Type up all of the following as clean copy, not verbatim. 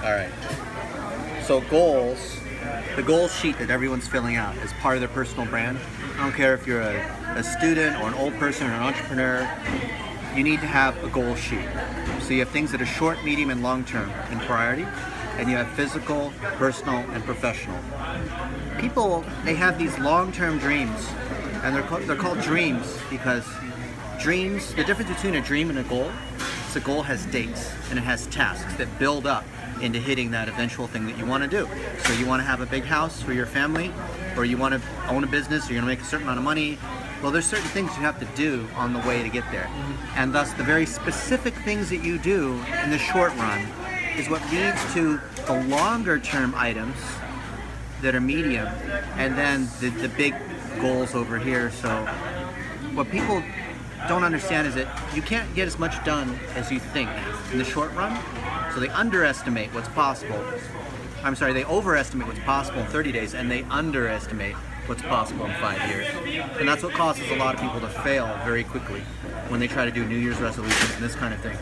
All right. So goals, the goals sheet that everyone's filling out is part of their personal brand. I don't care if you're a student or an old person or an entrepreneur, you need to have a goal sheet. So you have things that are short, medium, and long term in priority, and you have physical, personal, and professional. People, they have these long-term dreams, and they're called dreams because dreams, the difference between a dream and a goal is a goal has dates and it has tasks that build up into hitting that eventual thing that you want to do. So you want to have a big house for your family, or you want to own a business, or you're going to make a certain amount of money. Well, there's certain things you have to do on the way to get there. And thus the very specific things that you do in the short run is what leads to the longer term items that are medium, and then the big goals over here. So what people don't understand is that you can't get as much done as you think in the short run. So they underestimate what's possible. I'm sorry, they overestimate what's possible in 30 days and they underestimate what's possible in 5 years. And that's what causes a lot of people to fail very quickly when they try to do New Year's resolutions and this kind of thing.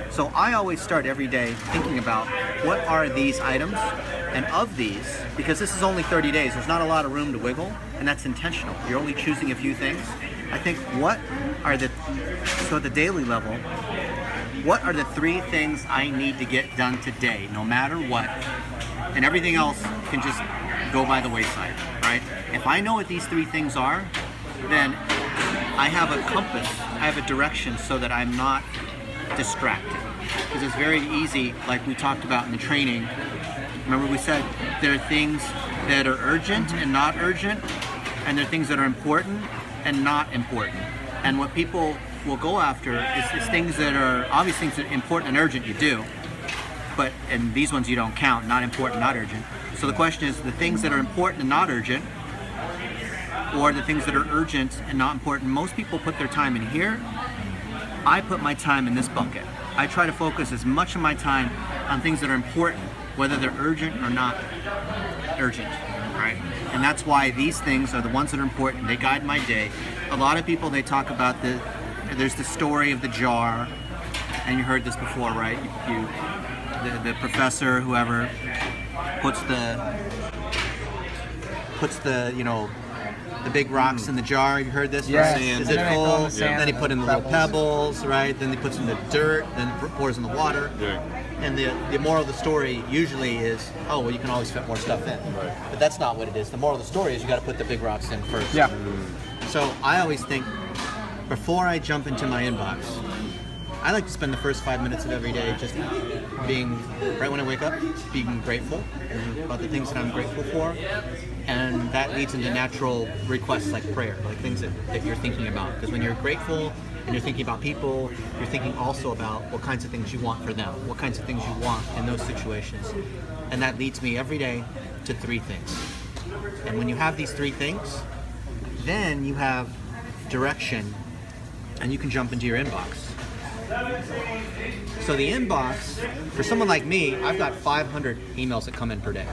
So I always start every day thinking about what are these items, and of these, because this is only 30 days, there's not a lot of room to wiggle, and that's intentional. You're only choosing a few things. I think so at the daily level, what are the 3 things I need to get done today, no matter what, and everything else can just go by the wayside, right? If I know what these 3 things are, then I have a compass, I have a direction so that I'm not distracted. Because it's very easy, like we talked about in the training. Remember we said there are things that are urgent and not urgent, and there are things that are important and not important. And what people will go after is things that are obvious, things that are important and urgent you do, and these ones you don't count, not important, not urgent. So the question is the things that are important and not urgent, or the things that are urgent and not important. Most people put their time in here. I put my time in this bucket. I try to focus as much of my time on things that are important, whether they're urgent or not urgent, right? And that's why these things are the ones that are important. They guide my day. A lot of people, they talk about there's the story of the jar, and you heard this before, right? The professor, whoever, puts the the big rocks in the jar. You heard this? Yes. Is it full? Then he put in the little pebbles, right? Then he puts in the dirt, then pours in the water. Yeah. And the moral of the story usually is, oh, well, you can always fit more stuff in. Right. But that's not what it is. The moral of the story is you got to put the big rocks in first. Yeah. So I always think, before I jump into my inbox, I like to spend the first 5 minutes of every day just being, right when I wake up, being grateful about the things that I'm grateful for. And that leads into natural requests like prayer, like things that you're thinking about. Because when you're grateful and you're thinking about people, you're thinking also about what kinds of things you want for them, what kinds of things you want in those situations. And that leads me every day to 3 things. And when you have these 3 things, then you have direction and you can jump into your inbox. So the inbox, for someone like me, I've got 500 emails that come in per day.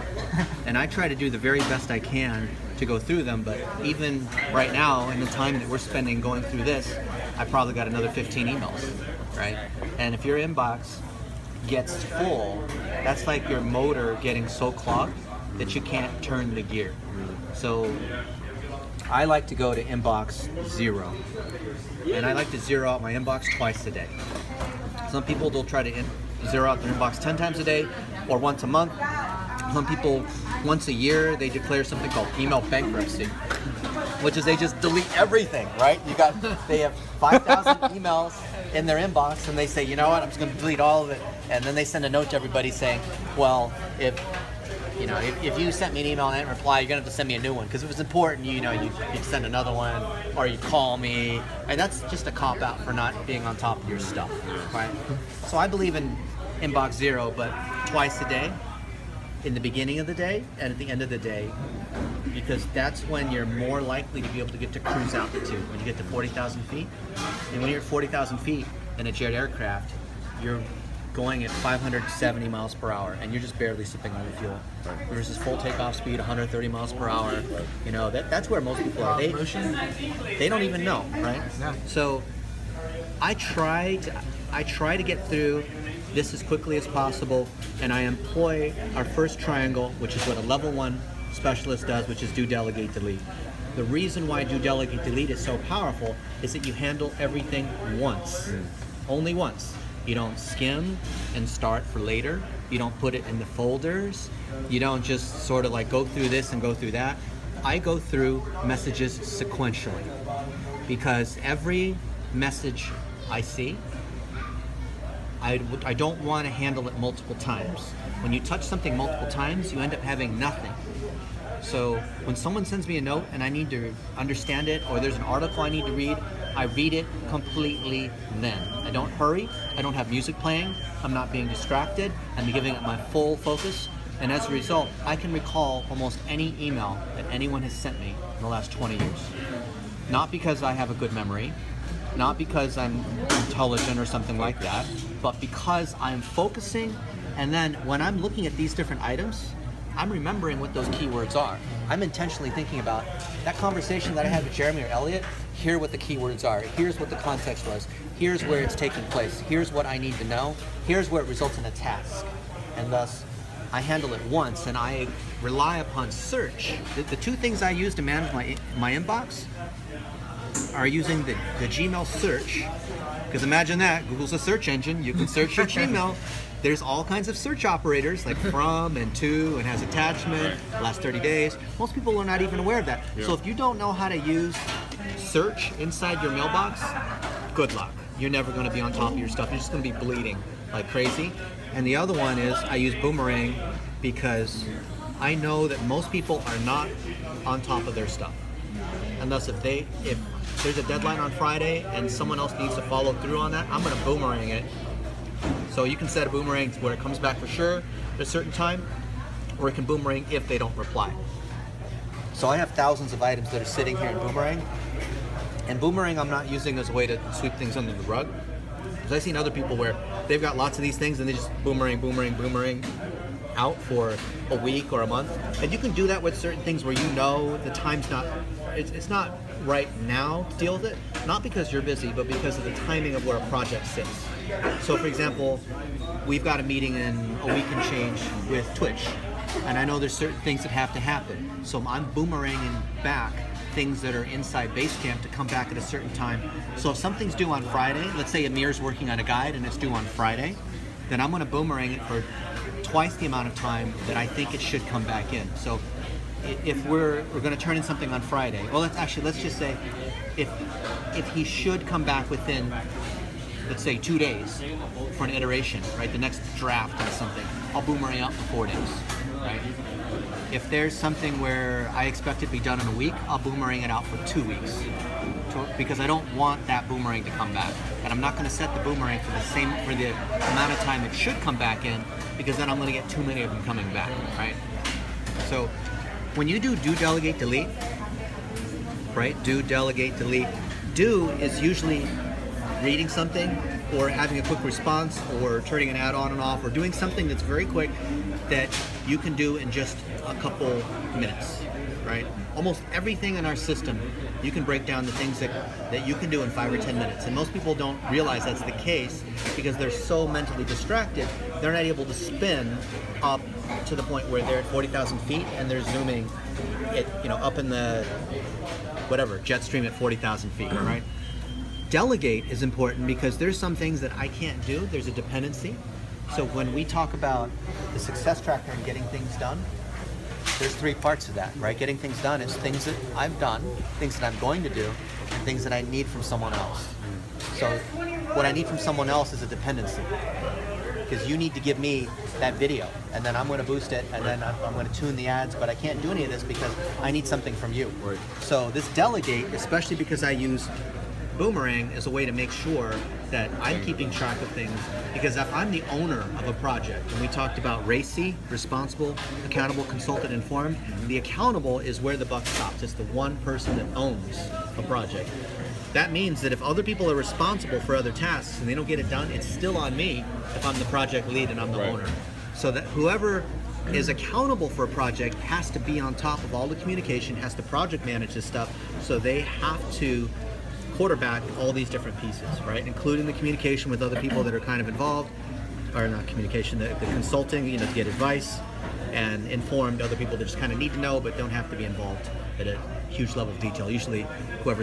And I try to do the very best I can to go through them, but even right now, in the time that we're spending going through this, I probably got another 15 emails, right? And if your inbox gets full, that's like your motor getting so clogged that you can't turn the gear. So I like to go to inbox 0. And I like to zero out my inbox twice a day. Some people, they'll try to zero out their inbox 10 times a day or once a month. Some people, once a year, they declare something called email bankruptcy, which is they just delete everything, right? They have 5,000 emails in their inbox and they say, you know what, I'm just going to delete all of it. And then they send a note to everybody saying, well, if you sent me an email and I didn't reply, you're gonna have to send me a new one. Because if it's important, you'd send another one, or you'd call me. And that's just a cop out for not being on top of your stuff, right? So I believe in inbox 0, but twice a day, in the beginning of the day and at the end of the day, because that's when you're more likely to be able to get to cruise altitude, when you get to 40,000 feet. And when you're at 40,000 feet in a jet aircraft, you're going at 570 miles per hour and you're just barely sipping on the fuel. Versus full takeoff speed, 130 miles per hour. That's where most people are. They don't even know, right? Yeah. So I I try to get through this as quickly as possible, and I employ our first triangle, which is what a level 1 specialist does, which is do, delegate, delete. The reason why do, delegate, delete is so powerful is that you handle everything once, only once. You don't skim and start for later. You don't put it in the folders. You don't just sort of like go through this and go through that. I go through messages sequentially because every message I see, I don't want to handle it multiple times. When you touch something multiple times, you end up having nothing. So when someone sends me a note and I need to understand it, or there's an article I need to read, I read it completely then. I don't hurry, I don't have music playing, I'm not being distracted, I'm giving it my full focus, and as a result, I can recall almost any email that anyone has sent me in the last 20 years. Not because I have a good memory, not because I'm intelligent or something like that, but because I'm focusing, and then when I'm looking at these different items, I'm remembering what those keywords are. I'm intentionally thinking about that conversation that I had with Jeremy or Elliot. Here are what the keywords are. Here's what the context was. Here's where it's taking place. Here's what I need to know. Here's where it results in a task. And thus, I handle it once, and I rely upon search. The two things I use to manage my inbox are using the Gmail search, because imagine that, Google's a search engine. You can search your Gmail. There's all kinds of search operators like from and to, and has attachment, last 30 days. Most people are not even aware of that. Yeah. So if you don't know how to use search inside your mailbox, good luck. You're never going to be on top of your stuff. You're just going to be bleeding like crazy. And the other one is I use Boomerang because I know that most people are not on top of their stuff. And thus if there's a deadline on Friday and someone else needs to follow through on that, I'm going to Boomerang it. So you can set a Boomerang where it comes back for sure at a certain time, or it can Boomerang if they don't reply. So I have thousands of items that are sitting here in Boomerang, and Boomerang I'm not using as a way to sweep things under the rug, because I've seen other people where they've got lots of these things and they just Boomerang out for a week or a month. And you can do that with certain things where you know the time's not, it's not right now to deal with it, not because you're busy, but because of the timing of where a project sits. So for example, we've got a meeting in a week and change with Twitch, and I know there's certain things that have to happen. So I'm Boomeranging back things that are inside Basecamp to come back at a certain time. So if something's due on Friday, let's say Amir's working on a guide and it's due on Friday, then I'm going to Boomerang it for twice the amount of time that I think it should come back in. So if we're going to turn in something on Friday, well, let's just say if he should come back within, let's say 2 days for an iteration, right? The next draft or something, I'll Boomerang out for 4 days, right? If there's something where I expect it to be done in a week, I'll Boomerang it out for 2 weeks, because I don't want that Boomerang to come back, and I'm not going to set the Boomerang for the amount of time it should come back in, because then I'm going to get too many of them coming back, right? So when you do delegate, delete, right? Do, delegate, delete. Do is usually reading something or having a quick response or turning an ad on and off or doing something that's very quick that you can do in just a couple minutes, right? Almost everything in our system, you can break down the things that you can do in 5 or 10 minutes. And most people don't realize that's the case because they're so mentally distracted, they're not able to spin up to the point where they're at 40,000 feet and they're zooming it, up in the, whatever, jet stream at 40,000 feet, right? Delegate is important because there's some things that I can't do. There's a dependency. So when we talk about the success tracker and getting things done, there's 3 parts of that, right? Getting things done is things that I've done, things that I'm going to do, and things that I need from someone else. So what I need from someone else is a dependency, because you need to give me that video, and then I'm going to boost it, and then I'm going to tune the ads, but I can't do any of this because I need something from you. Right. So this delegate, especially because I use Boomerang, is a way to make sure that I'm keeping track of things, because if I'm the owner of a project, and we talked about RACI, responsible, accountable, consulted, informed, the accountable is where the buck stops. It's the one person that owns a project. That means that if other people are responsible for other tasks and they don't get it done, it's still on me if I'm the project lead and I'm the owner. So that whoever is accountable for a project has to be on top of all the communication, has to project manage this stuff, so they have to quarterback all these different pieces, right? Including the communication with other people that are kind of involved, or not communication, the consulting, to get advice, and informed other people that just kind of need to know but don't have to be involved at a huge level of detail. Usually whoever's